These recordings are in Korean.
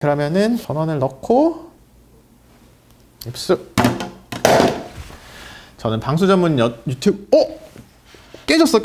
그러면은 전원을 넣고 입수. 저는 방수 전문 유튜브. 깨졌어.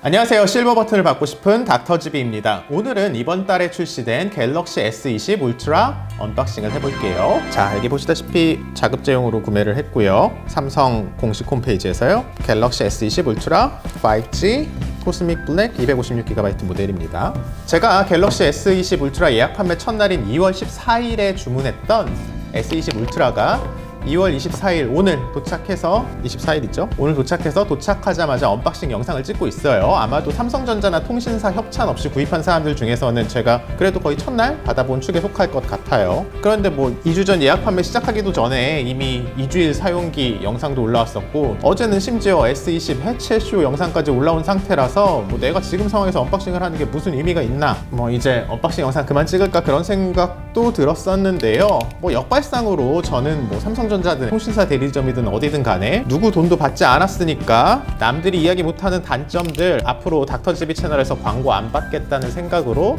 안녕하세요. 실버 버튼을 받고 싶은 닥터지비입니다. 오늘은 이번 달에 출시된 갤럭시 S20 울트라 언박싱을 해볼게요. 자, 여기 보시다시피 자급제용으로 구매를 했고요. 삼성 공식 홈페이지에서요. 갤럭시 S20 울트라 5G 코스믹 블랙 256GB 모델입니다. 제가 갤럭시 S20 울트라 예약 판매 첫날인 2월 14일에 주문했던 S20 울트라가 2월 24일 오늘 도착해서 24일이죠. 오늘 도착하자마자 언박싱 영상을 찍고 있어요. 아마도 삼성전자나 통신사 협찬 없이 구입한 사람들 중에서는 제가 그래도 거의 첫날 받아본 축에 속할 것 같아요. 그런데 뭐 2주 전 예약 판매 시작하기도 전에 이미 2주일 사용기 영상도 올라왔었고, 어제는 심지어 S20 해체쇼 영상까지 올라온 상태라서 뭐 내가 지금 상황에서 언박싱을 하는 게 무슨 의미가 있나, 뭐 이제 언박싱 영상 그만 찍을까 그런 생각도 들었었는데요. 뭐 역발상으로 저는 뭐 삼성전자든 통신사 대리점이든 어디든 간에 누구 돈도 받지 않았으니까 남들이 이야기 못하는 단점들 앞으로 닥터지비 채널에서 광고 안 받겠다는 생각으로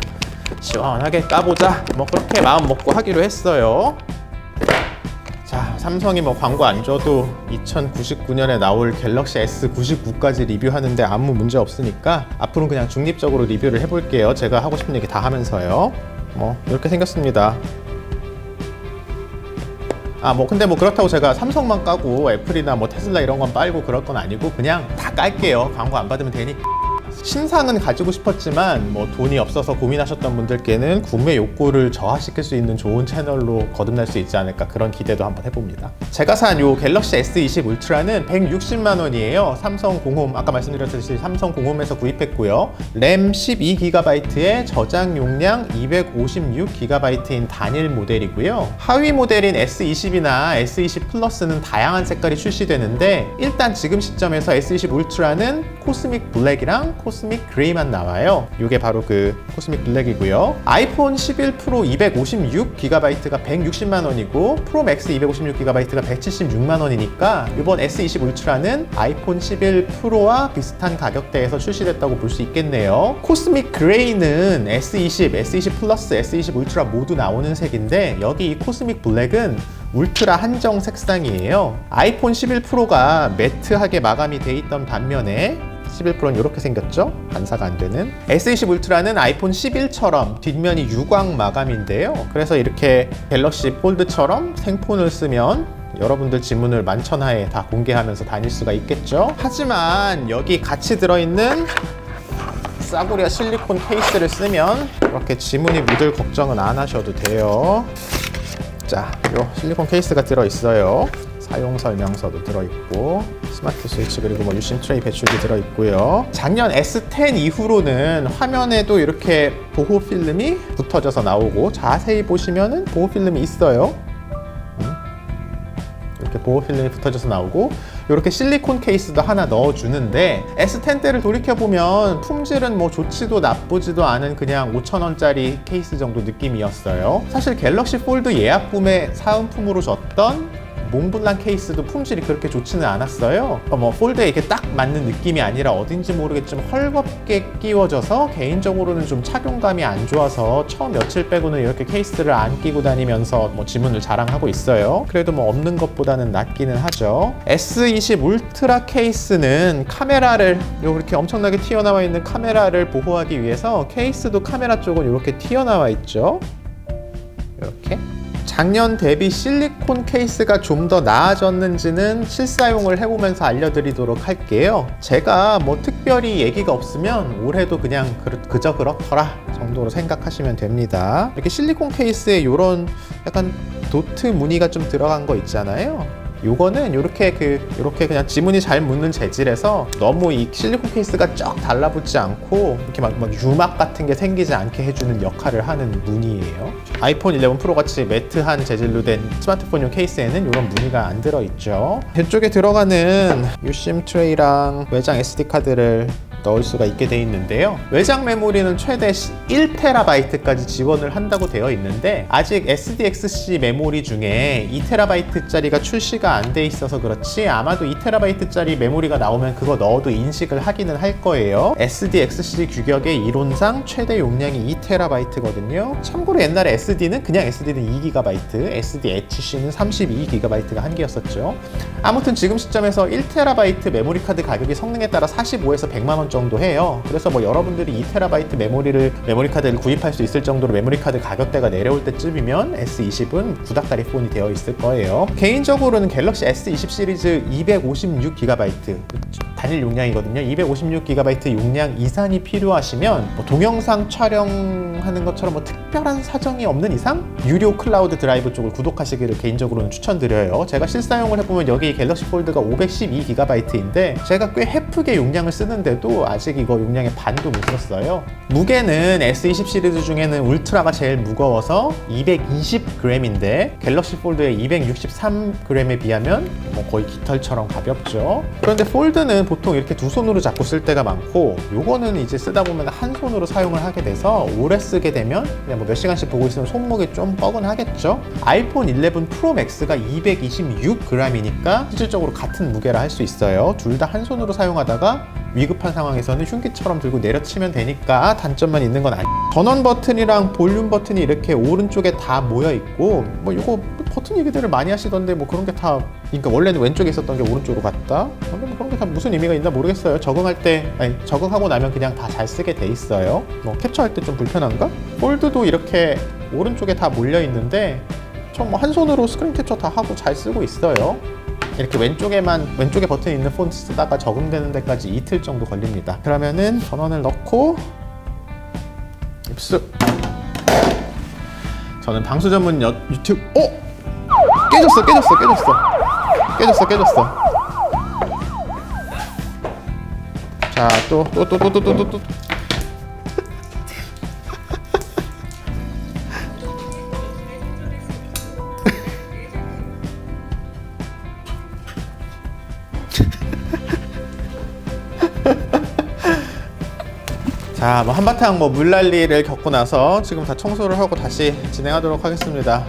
시원하게 까보자, 뭐 그렇게 마음 먹고 하기로 했어요. 자, 삼성이 뭐 광고 안 줘도 2099년에 나올 갤럭시 S99까지 리뷰하는데 아무 문제 없으니까 앞으로는 그냥 중립적으로 리뷰를 해볼게요. 제가 하고 싶은 얘기 다 하면서요. 뭐 이렇게 생겼습니다. 근데 뭐 그렇다고 제가 삼성만 까고 애플이나 뭐 테슬라 이런 건 빨고 그럴 건 아니고 그냥 다 깔게요. 광고 안 받으면 되니까. 신상은 가지고 싶었지만 뭐 돈이 없어서 고민하셨던 분들께는 구매 욕구를 저하시킬 수 있는 좋은 채널로 거듭날 수 있지 않을까, 그런 기대도 한번 해봅니다. 제가 산 요 갤럭시 S20 울트라는 160만 원이에요. 삼성 공홈, 아까 말씀드렸듯이 삼성 공홈에서 구입했고요. 램 12GB에 저장 용량 256GB인 단일 모델이고요. 하위 모델인 S20이나 S20 플러스는 다양한 색깔이 출시되는데, 일단 지금 시점에서 S20 울트라는 코스믹 블랙이랑 코스믹 그레이만 나와요. 이게 바로 그 코스믹 블랙이고요. 아이폰 11 프로 256GB가 160만 원이고 프로 맥스 256GB가 176만 원이니까 이번 S20 울트라는 아이폰 11 프로와 비슷한 가격대에서 출시됐다고 볼 수 있겠네요. 코스믹 그레이는 S20, S20 플러스, S20 울트라 모두 나오는 색인데, 여기 이 코스믹 블랙은 울트라 한정 색상이에요. 아이폰 11 프로가 매트하게 마감이 돼 있던 반면에 11 프로는 이렇게 생겼죠? 반사가 안 되는. S20 울트라는 아이폰 11처럼 뒷면이 유광 마감인데요. 그래서 이렇게 갤럭시 폴드처럼 생폰을 쓰면 여러분들 지문을 만천하에 다 공개하면서 다닐 수가 있겠죠? 하지만 여기 같이 들어있는 싸구려 실리콘 케이스를 쓰면 그렇게 지문이 묻을 걱정은 안 하셔도 돼요. 자, 요 실리콘 케이스가 들어있어요. 사용 설명서도 들어있고 스마트 스위치, 그리고 뭐 유심 트레이 배출기 들어있고요. 작년 S10 이후로는 화면에도 이렇게 보호 필름이 붙어져서 나오고, 자세히 보시면은 보호 필름이 있어요. 이렇게 보호 필름이 붙어져서 나오고, 이렇게 실리콘 케이스도 하나 넣어주는데, S10 때를 돌이켜보면 품질은 뭐 좋지도 나쁘지도 않은 그냥 5,000원짜리 케이스 정도 느낌이었어요. 사실 갤럭시 폴드 예약 구매 사은품으로 줬던 몽블랑 케이스도 품질이 그렇게 좋지는 않았어요. 뭐 폴드에 이렇게 딱 맞는 느낌이 아니라 어딘지 모르겠지만 헐겁게 끼워져서 개인적으로는 좀 착용감이 안 좋아서 처음 며칠 빼고는 이렇게 케이스를 안 끼고 다니면서 뭐 지문을 자랑하고 있어요. 그래도 뭐 없는 것보다는 낫기는 하죠. S20 울트라 케이스는 카메라를, 이렇게 엄청나게 튀어나와 있는 카메라를 보호하기 위해서 케이스도 카메라 쪽은 이렇게 튀어나와 있죠. 이렇게. 작년 대비 실리콘 케이스가 좀 더 나아졌는지는 실사용을 해보면서 알려드리도록 할게요. 제가 뭐 특별히 얘기가 없으면 올해도 그냥 그저 그렇더라 정도로 생각하시면 됩니다. 이렇게 실리콘 케이스에 이런 약간 도트 무늬가 좀 들어간 거 있잖아요. 요거는 이렇게 그냥 지문이 잘 묻는 재질에서 너무 이 실리콘 케이스가 쫙 달라붙지 않고 이렇게 막 유막 같은 게 생기지 않게 해주는 역할을 하는 무늬예요. 아이폰 11 프로 같이 매트한 재질로 된 스마트폰용 케이스에는 이런 무늬가 안 들어있죠. 이쪽에 들어가는 유심 트레이랑 외장 SD 카드를 넣을 수가 있게 돼 있는데요. 외장 메모리는 최대 1TB까지 지원을 한다고 되어 있는데 아직 SDXC 메모리 중에 2TB짜리가 출시가 안 돼 있어서 그렇지 아마도 2TB짜리 메모리가 나오면 그거 넣어도 인식을 하기는 할 거예요. SDXC 규격의 이론상 최대 용량이 2TB거든요. 참고로 옛날에 SD는 그냥 SD는 2GB, SDHC는 32GB가 한계였었죠. 아무튼 지금 시점에서 1TB 메모리 카드 가격이 성능에 따라 45에서 100만 원 정도 해요. 그래서 뭐 여러분들이 2TB 메모리 카드를 구입할 수 있을 정도로 메모리 카드 가격대가 내려올 때쯤이면 S20은 구닥다리 폰이 되어 있을 거예요. 개인적으로는 갤럭시 S20 시리즈 256GB 단일 용량이거든요. 256GB 용량 이상이 필요하시면 뭐 동영상 촬영하는 것처럼 뭐 특별한 사정이 없는 이상 유료 클라우드 드라이브 쪽을 구독하시기를 개인적으로는 추천드려요. 제가 실사용을 해보면 여기 갤럭시 폴드가 512GB인데 제가 꽤 헤프게 용량을 쓰는데도 아직 이거 용량의 반도 못 썼어요. 무게는 S20 시리즈 중에는 울트라가 제일 무거워서 220g인데 갤럭시 폴드의 263g에 비하면 뭐 거의 깃털처럼 가볍죠. 그런데 폴드는 보통 이렇게 두 손으로 잡고 쓸 때가 많고 요거는 이제 쓰다 보면 한 손으로 사용을 하게 돼서 오래 쓰게 되면 그냥 뭐 몇 시간씩 보고 있으면 손목이 좀 뻐근하겠죠. 아이폰 11 프로 맥스가 226g이니까 실질적으로 같은 무게라 할 수 있어요. 둘 다 한 손으로 사용하다가 위급한 상황에서는 흉기처럼 들고 내려치면 되니까 단점만 있는 건 아니에요. 전원 버튼이랑 볼륨 버튼이 이렇게 오른쪽에 다 모여 있고 뭐 이거 버튼 얘기들을 많이 하시던데 뭐 그런 게 다 그러니까 원래는 왼쪽에 있었던 게 오른쪽으로 갔다? 근데 뭐 그런 게 다 무슨 의미가 있나 모르겠어요. 적응하고 나면 그냥 다 잘 쓰게 돼 있어요. 뭐 캡처할 때 좀 불편한가? 폴드도 이렇게 오른쪽에 다 몰려 있는데 전 뭐 한 손으로 스크린 캡처 다 하고 잘 쓰고 있어요. 이렇게 왼쪽에 버튼이 있는 폰 쓰다가 적응되는 데까지 이틀 정도 걸립니다. 그러면은 전원을 넣고 입수. 저는 방수 전문 유튜브 깨졌어. 자, 또. 자, 뭐 한바탕 물난리를 겪고 나서 지금 다 청소를 하고 다시 진행하도록 하겠습니다.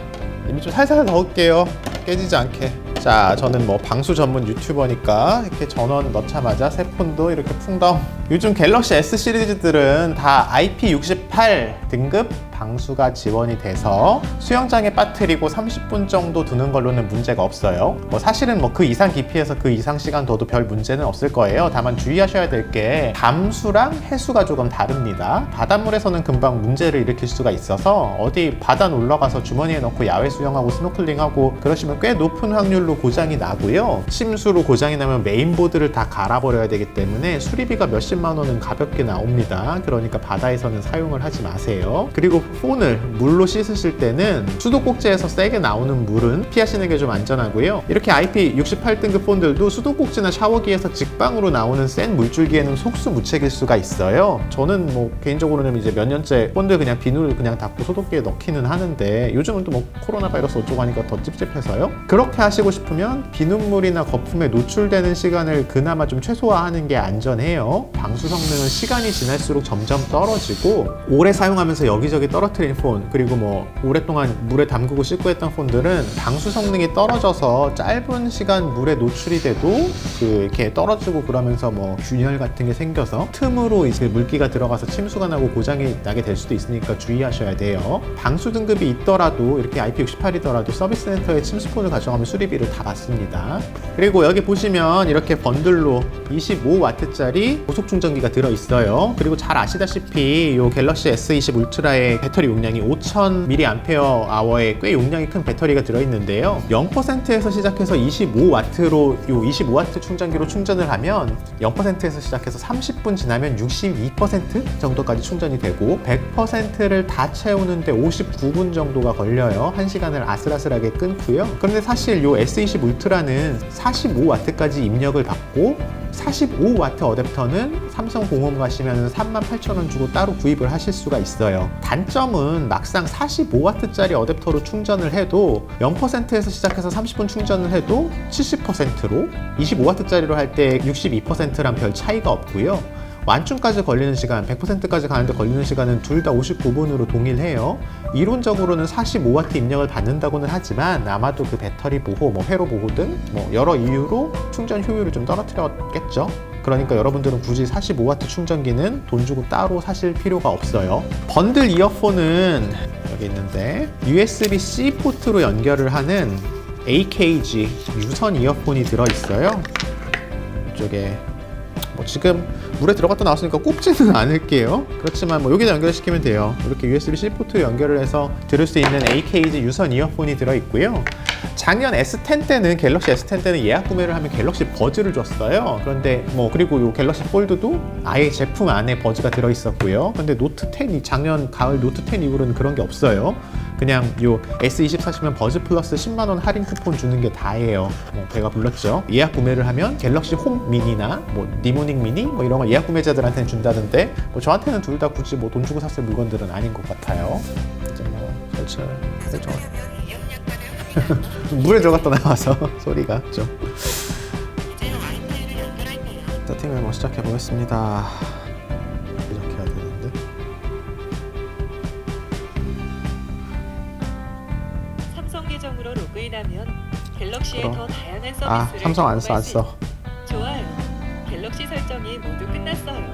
이미 좀 살살 넣을게요. 깨지지 않게. 자, 저는 뭐 방수 전문 유튜버니까 이렇게 전원 넣자마자 새 폰도 이렇게 풍덩. 요즘 갤럭시 S 시리즈들은 다 IP68 등급 방수가 지원이 돼서 수영장에 빠뜨리고 30분 정도 두는 걸로는 문제가 없어요. 뭐 사실은 뭐 그 이상 깊이에서 그 이상 시간 둬도 별 문제는 없을 거예요. 다만 주의하셔야 될 게 담수랑 해수가 조금 다릅니다. 바닷물에서는 금방 문제를 일으킬 수가 있어서 어디 바다 놀러 가서 주머니에 넣고 야외 수영하고 스노클링하고 그러시면 꽤 높은 확률로 고장이 나고요. 침수로 고장이 나면 메인보드를 다 갈아버려야 되기 때문에 수리비가 몇십만 원은 가볍게 나옵니다. 그러니까 바다에서는 사용을 하지 마세요. 그리고 폰을 물로 씻으실 때는 수도꼭지에서 세게 나오는 물은 피하시는 게 좀 안전하고요. 이렇게 IP68등급 폰들도 수도꼭지나 샤워기에서 직방으로 나오는 센 물줄기에는 속수무책일 수가 있어요. 저는 뭐 개인적으로는 이제 몇 년째 폰들 그냥 비누를 그냥 닫고 소독기에 넣기는 하는데 요즘은 또 뭐 코로나 바이러스 어쩌고 하니까 더 찝찝해서요. 그렇게 하시고 싶으면 비눗물이나 거품에 노출되는 시간을 그나마 좀 최소화하는 게 안전해요. 방수 성능은 시간이 지날수록 점점 떨어지고 오래 사용하면서 여기저기 떨어뜨린 폰 그리고 뭐 오랫동안 물에 담그고 씻고 했던 폰들은 방수 성능이 떨어져서 짧은 시간 물에 노출이 돼도 이렇게 떨어지고 그러면서 뭐 균열 같은 게 생겨서 틈으로 이제 물기가 들어가서 침수가 나고 고장이 나게 될 수도 있으니까 주의하셔야 돼요. 방수 등급이 있더라도 이렇게 IP68이더라도 서비스 센터에 침수폰을 가져가면 수리비를 다 받습니다. 그리고 여기 보시면 이렇게 번들로 25W짜리 고속 충전기가 들어있어요. 그리고 잘 아시다시피 이 갤럭시 S20 울트라의 배터리 용량이 5000mAh의 꽤 용량이 큰 배터리가 들어있는데요. 0%에서 시작해서 25W로 이 25W 충전기로 충전을 하면 0%에서 시작해서 30분 지나면 62% 정도까지 충전이 되고 100%를 다 채우는데 59분 정도가 걸려요. 1시간을 아슬아슬하게 끊고요. 그런데 사실 이 S20 울트라는 45W까지 입력을 받고 45W 어댑터는 삼성 공홈 가시면 38,000원 주고 따로 구입을 하실 수가 있어요. 단점은 막상 45W짜리 어댑터로 충전을 해도 0%에서 시작해서 30분 충전을 해도 70%로 25W짜리로 할 때 62%랑 별 차이가 없고요. 완충까지 걸리는 시간, 100%까지 가는데 걸리는 시간은 둘 다 59분으로 동일해요. 이론적으로는 45W 입력을 받는다고는 하지만 아마도 그 배터리 보호, 회로 보호 등 여러 이유로 충전 효율을 좀 떨어뜨렸겠죠. 그러니까 여러분들은 굳이 45W 충전기는 돈 주고 따로 사실 필요가 없어요. 번들 이어폰은 여기 있는데 USB-C 포트로 연결을 하는 AKG 유선 이어폰이 들어있어요. 이쪽에 지금 물에 들어갔다 나왔으니까 꼽지는 않을게요. 그렇지만 여기다 연결시키면 돼요. 이렇게 USB-C 포트로 연결을 해서 들을 수 있는 AKG 유선 이어폰이 들어있고요. 작년 S10 때는 갤럭시 S10 때는 예약 구매를 하면 갤럭시 버즈를 줬어요. 그런데 그리고 요 갤럭시 폴드도 아예 제품 안에 버즈가 들어있었고요. 근데 노트 10이 작년 가을 노트 10 이후로는 그런 게 없어요. 그냥 요 S20 사시면 버즈 플러스 10만원 할인 쿠폰 주는 게 다예요. 배가 불렀죠. 예약 구매를 하면 갤럭시 홈 미니나 리모닝 미니 이런 거 예약 구매자들한테는 준다던데 저한테는 둘 다 굳이 돈 주고 샀을 물건들은 아닌 것 같아요. 이제 설치를 해줘. 물에 들어갔다 나와서 소리가 좀. 세팅을 시작해 보겠습니다. 이렇게 해야 되는데. 삼성 계정으로 로그인하면 갤럭시의 더 다양한 서비스를 삼성 안 써. 좋아요. 갤럭시 설정이 모두 끝났어요.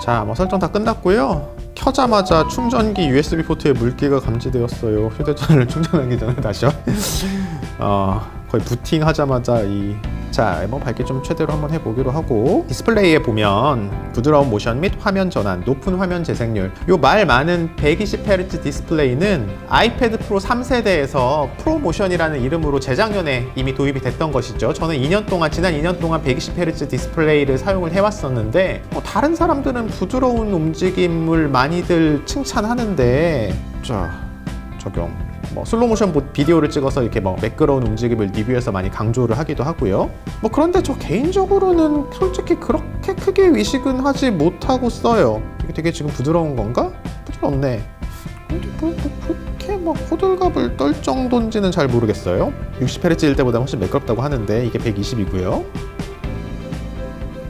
자, 설정 다 끝났고요. 켜자마자 충전기 USB 포트에 물기가 감지되었어요. 휴대전화를 충전하기 전에 다시 거의 부팅하자마자 자, 밝기 좀 최대로 한번 해보기로 하고 디스플레이에 보면 부드러운 모션 및 화면 전환, 높은 화면 재생률 요 말 많은 120Hz 디스플레이는 아이패드 프로 3세대에서 프로모션이라는 이름으로 재작년에 이미 도입이 됐던 것이죠. 저는 지난 2년 동안 120Hz 디스플레이를 사용을 해왔었는데 다른 사람들은 부드러운 움직임을 많이들 칭찬하는데 자, 적용 슬로모션 비디오를 찍어서 이렇게 매끄러운 움직임을 리뷰에서 많이 강조를 하기도 하고요. 그런데 저 개인적으로는 솔직히 그렇게 크게 의식은 하지 못하고 써요. 이게 되게 지금 부드러운 건가? 부드럽네. 근데 그렇게 호들갑을 떨 정도인지는 잘 모르겠어요. 60Hz일 때보다 훨씬 매끄럽다고 하는데 이게 120이고요.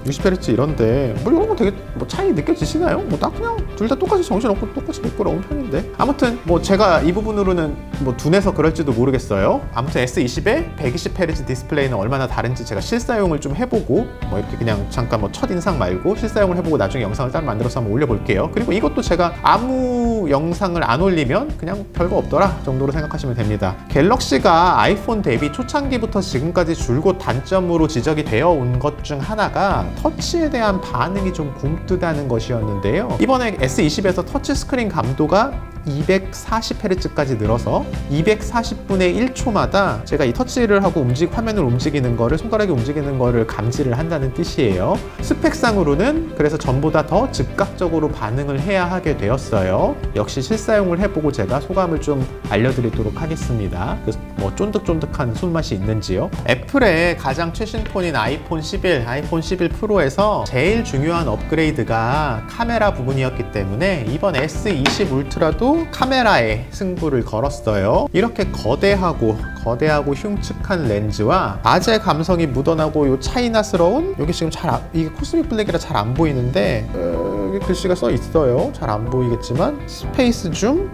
60Hz 이런데 이런 거 되게 차이 느껴지시나요? 나 그냥 둘 다 똑같이 정신없고 똑같이 매끄러운 편인데 아무튼 제가 이 부분으로는 둔해서 그럴지도 모르겠어요. 아무튼 S20의 120Hz 디스플레이는 얼마나 다른지 제가 실사용을 좀 해보고 이렇게 그냥 잠깐 첫인상 말고 실사용을 해보고 나중에 영상을 따로 만들어서 한번 올려볼게요. 그리고 이것도 제가 아무 영상을 안 올리면 그냥 별거 없더라 정도로 생각하시면 됩니다. 갤럭시가 아이폰 대비 초창기부터 지금까지 줄곧 단점으로 지적이 되어 온 것 중 하나가 터치에 대한 반응이 좀 굼뜨다는 것이었는데요. 이번에 S20에서 터치스크린 감도가 240Hz까지 늘어서 240분의 1초마다 제가 이 터치를 하고 화면을 움직이는 거를 손가락이 움직이는 거를 감지를 한다는 뜻이에요. 스펙상으로는 그래서 전보다 더 즉각적으로 반응을 해야 하게 되었어요. 역시 실사용을 해보고 제가 소감을 좀 알려드리도록 하겠습니다. 그래서 쫀득쫀득한 손맛이 있는지요. 애플의 가장 최신 폰인 아이폰 11 프로에서 제일 중요한 업그레이드가 카메라 부분이었기 때문에 이번 S20 울트라도 카메라에 승부를 걸었어요. 이렇게 거대하고 흉측한 렌즈와 아재 감성이 묻어나고 요 차이나스러운 여기 지금 이게 코스믹 블랙이라 잘 안 보이는데 여기 글씨가 써 있어요. 잘 안 보이겠지만 스페이스 줌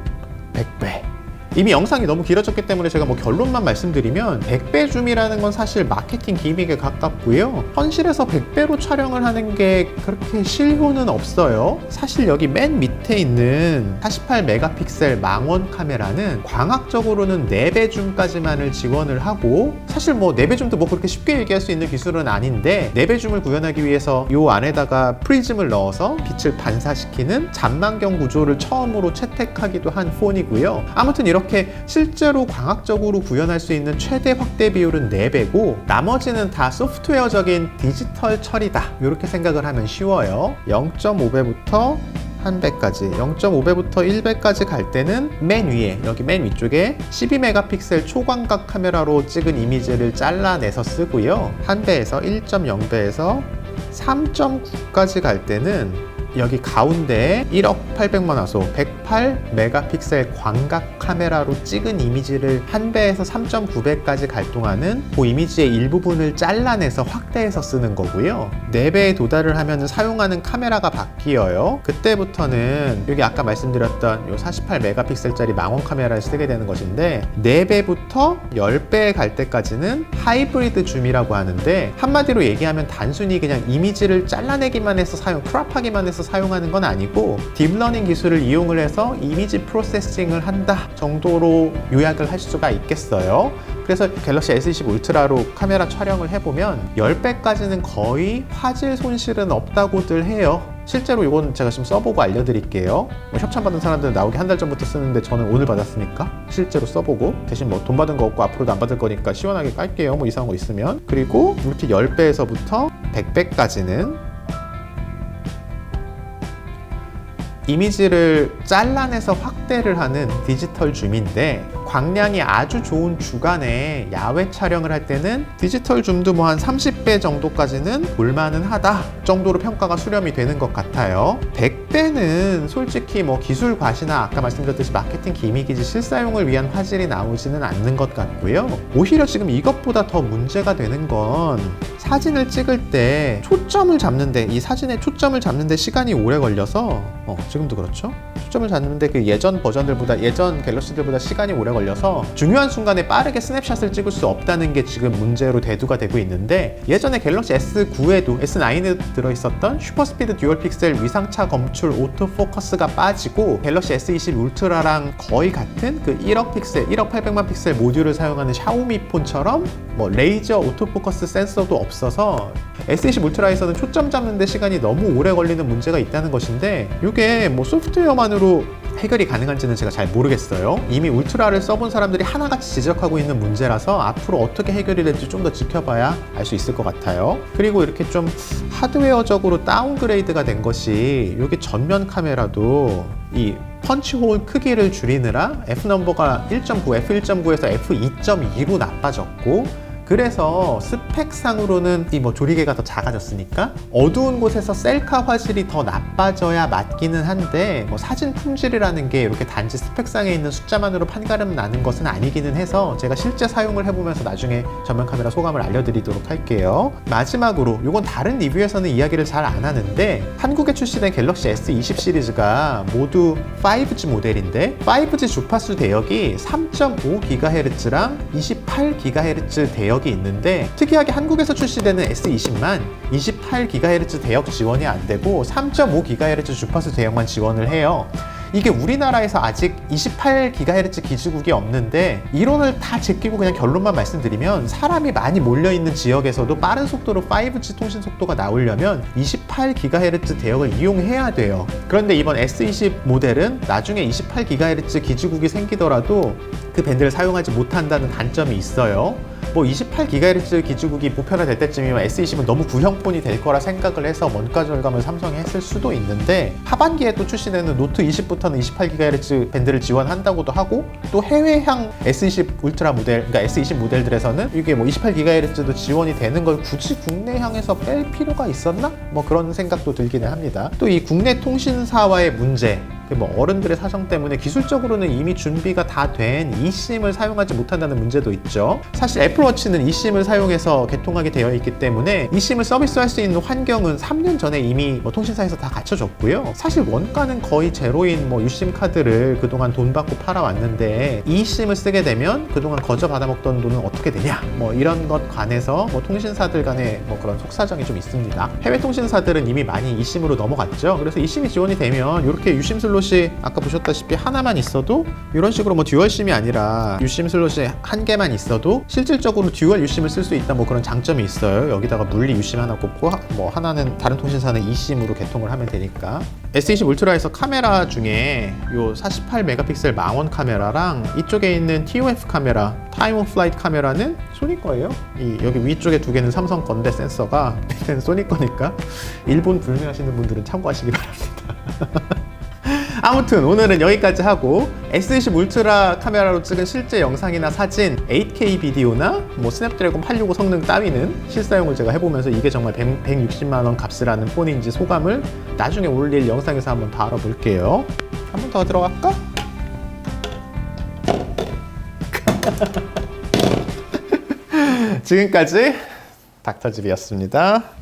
100배. 이미 영상이 너무 길어졌기 때문에 제가 결론만 말씀드리면 100배 줌이라는 건 사실 마케팅 기믹에 가깝고요. 현실에서 100배로 촬영을 하는 게 그렇게 실효는 없어요. 사실 여기 맨 밑에 있는 48메가픽셀 망원 카메라는 광학적으로는 4배 줌까지만을 지원을 하고 사실 4배 줌도 그렇게 쉽게 얘기할 수 있는 기술은 아닌데 4배 줌을 구현하기 위해서 요 안에다가 프리즘을 넣어서 빛을 반사시키는 잔망경 구조를 처음으로 채택하기도 한 폰이고요. 아무튼 이렇게 실제로 광학적으로 구현할 수 있는 최대 확대 비율은 4배고 나머지는 다 소프트웨어적인 디지털 처리다 이렇게 생각을 하면 쉬워요. 0.5배부터 1배까지 0.5배부터 1배까지 갈 때는 맨 위에 여기 맨 위쪽에 12메가픽셀 초광각 카메라로 찍은 이미지를 잘라내서 쓰고요. 1배에서 1.0배에서 3.9까지 갈 때는 여기 가운데 1억 800만 화소 108 메가픽셀 광각 카메라로 찍은 이미지를 1배에서 3.9배까지 갈동하는 그 이미지의 일부분을 잘라내서 확대해서 쓰는 거고요. 4배에 도달을 하면 사용하는 카메라가 바뀌어요. 그때부터는 여기 아까 말씀드렸던 요 48 메가픽셀짜리 망원 카메라를 쓰게 되는 것인데 4배부터 10배에 갈 때까지는 하이브리드 줌이라고 하는데 한마디로 얘기하면 단순히 그냥 이미지를 잘라내기만 해서 크롭하기만 해서 사용하는 건 아니고 딥러닝 기술을 이용을 해서 이미지 프로세싱을 한다 정도로 요약을 할 수가 있겠어요. 그래서 갤럭시 S20 울트라로 카메라 촬영을 해보면 10배까지는 거의 화질 손실은 없다고들 해요. 실제로 이건 제가 지금 써보고 알려드릴게요. 협찬받은 사람들은 나오기 한 달 전부터 쓰는데 저는 오늘 받았으니까 실제로 써보고 대신 뭐 돈 받은 거 없고 앞으로도 안 받을 거니까 시원하게 깔게요. 뭐 이상한 거 있으면. 그리고 이렇게 10배에서부터 100배까지는 이미지를 잘라내서 확대를 하는 디지털 줌인데 광량이 아주 좋은 주간에 야외 촬영을 할 때는 디지털 줌도 뭐 한 30배 정도까지는 볼만은 하다 정도로 평가가 수렴이 되는 것 같아요. 100배는 솔직히 뭐 기술 과시나 아까 말씀드렸듯이 마케팅 기믹이지 실사용을 위한 화질이 나오지는 않는 것 같고요. 오히려 지금 이것보다 더 문제가 되는 건 사진을 찍을 때 초점을 잡는데 이 사진에 초점을 잡는데 시간이 오래 걸려서 지금도 그렇죠? 초점을 잡는데 그 예전 버전들보다 예전 갤럭시들보다 시간이 오래 걸려서 중요한 순간에 빠르게 스냅샷을 찍을 수 없다는 게 지금 문제로 대두가 되고 있는데 예전에 갤럭시 S9에도 S9에 들어있었던 슈퍼스피드 듀얼 픽셀 위상차 검출 오토포커스가 빠지고 갤럭시 S20 울트라랑 거의 같은 그 1억 픽셀, 1억 800만 픽셀 모듈을 사용하는 샤오미 폰처럼 뭐 레이저 오토포커스 센서도 없어서 S20 울트라에서는 초점 잡는 데 시간이 너무 오래 걸리는 문제가 있다는 것인데 이게 뭐 소프트웨어만으로 해결이 가능한지는 제가 잘 모르겠어요. 이미 울트라를 써본 사람들이 하나같이 지적하고 있는 문제라서 앞으로 어떻게 해결이 될지 좀 더 지켜봐야 알 수 있을 것 같아요. 그리고 이렇게 좀 하드웨어적으로 다운그레이드가 된 것이 여기 전면 카메라도 이 펀치홀 크기를 줄이느라 F-넘버가 1.9, F1.9에서 F2.2로 나빠졌고 그래서 스펙상으로는 이 뭐 조리개가 더 작아졌으니까 어두운 곳에서 셀카 화질이 더 나빠져야 맞기는 한데 뭐 사진 품질이라는 게 이렇게 단지 스펙상에 있는 숫자만으로 판가름 나는 것은 아니기는 해서 제가 실제 사용을 해보면서 나중에 전면 카메라 소감을 알려드리도록 할게요. 마지막으로 이건 다른 리뷰에서는 이야기를 잘 안 하는데 한국에 출시된 갤럭시 S20 시리즈가 모두 5G 모델인데 5G 주파수 대역이 3.5GHz랑 28GHz 대역 이 있는데 특이하게 한국에서 출시되는 S20만 28GHz 대역 지원이 안 되고 3.5GHz 주파수 대역만 지원을 해요. 이게 우리나라에서 아직 28GHz 기지국이 없는데 이론을 다 제끼고 그냥 결론만 말씀드리면 사람이 많이 몰려있는 지역에서도 빠른 속도로 5G 통신 속도가 나오려면 28GHz 대역을 이용해야 돼요. 그런데 이번 S20 모델은 나중에 28GHz 기지국이 생기더라도 그 밴드를 사용하지 못한다는 단점이 있어요. 뭐 28GHz 기지국이 보편화될 때쯤이면 S20은 너무 구형폰이 될 거라 생각을 해서 원가 절감을 삼성이 했을 수도 있는데 하반기에 또 출시되는 노트 20부터는 28GHz 밴드를 지원한다고도 하고 또 해외향 S20 울트라 모델, 그러니까 S20 모델들에서는 이게 뭐 28GHz도 지원이 되는 걸 굳이 국내향에서 뺄 필요가 있었나? 뭐 그런 생각도 들기는 합니다. 또 이 국내 통신사와의 문제, 뭐 어른들의 사정 때문에 기술적으로는 이미 준비가 다 된 eSIM을 사용하지 못한다는 문제도 있죠. 사실 애플워치는 eSIM을 사용해서 개통하게 되어 있기 때문에 eSIM을 서비스할 수 있는 환경은 3년 전에 이미 뭐 통신사에서 다 갖춰졌고요. 사실 원가는 거의 제로인 뭐 유심 카드를 그동안 돈 받고 팔아왔는데 eSIM을 쓰게 되면 그동안 거저 받아먹던 돈은 어떻게 되냐, 뭐 이런 것 관해서 뭐 통신사들 간에 뭐 그런 속사정이 좀 있습니다. 해외 통신사들은 이미 많이 eSIM으로 넘어갔죠. 그래서 eSIM이 지원이 되면 이렇게 유심 슬롯이 아까 보셨다시피 하나만 있어도 이런 식으로 뭐 듀얼 심이 아니라 유심 슬롯이 한 개만 있어도 실질적으로 듀얼 유심을 쓸 수 있다, 뭐 그런 장점이 있어요. 여기다가 물리 유심 하나 꽂고 뭐 하나는 다른 통신사는 eSIM으로 개통을 하면 되니까. S20 울트라에서 카메라 중에 요 48 메가픽셀 망원 카메라랑 이쪽에 있는 TOF 카메라, 타임 오브 플라이트 카메라는 소니 거예요. 여기 위쪽에 두 개는 삼성 건데 센서가 밑에는 소니 거니까 일본 불매하시는 분들은 참고하시기 바랍니다. 아무튼 오늘은 여기까지 하고 S20 울트라 카메라로 찍은 실제 영상이나 사진, 8K 비디오나 뭐 스냅드래곤 865 성능 따위는 실사용을 제가 해보면서 이게 정말 160만 원 값을 하는 폰인지 소감을 나중에 올릴 영상에서 한번 더 알아볼게요. 한 번 더 들어갈까? 지금까지 닥터집이었습니다.